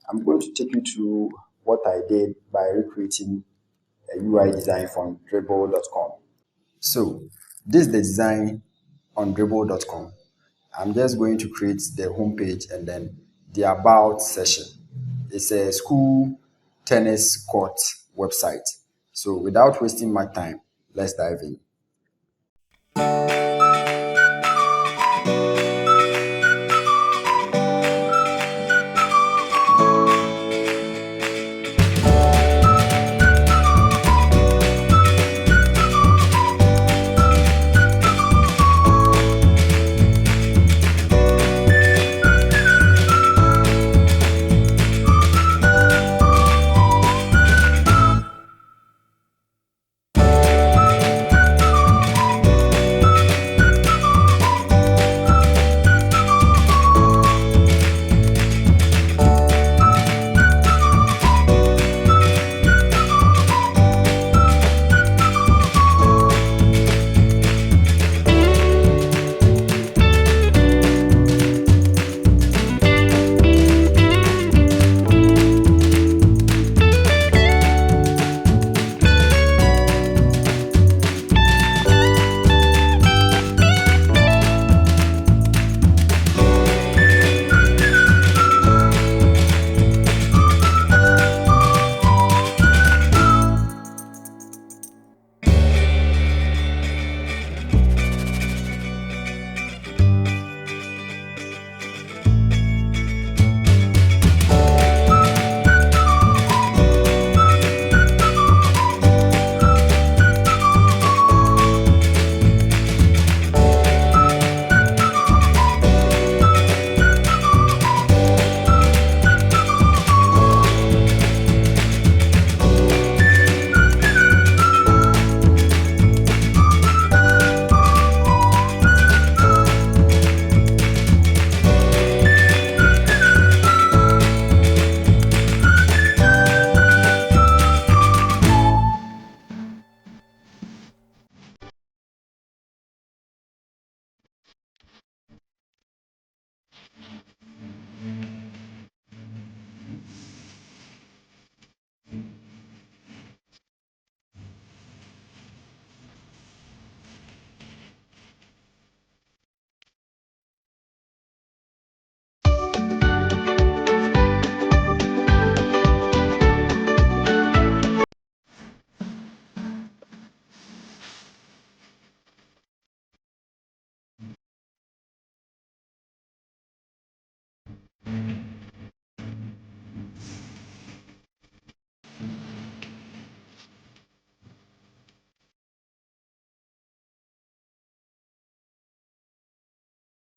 I'm going to take you through what I did by recreating a UI design from dribble.com. So this is the design on dribble.com. I'm just going to create the homepage and then the about session. It's a school tennis court website. So without wasting my time, let's dive in.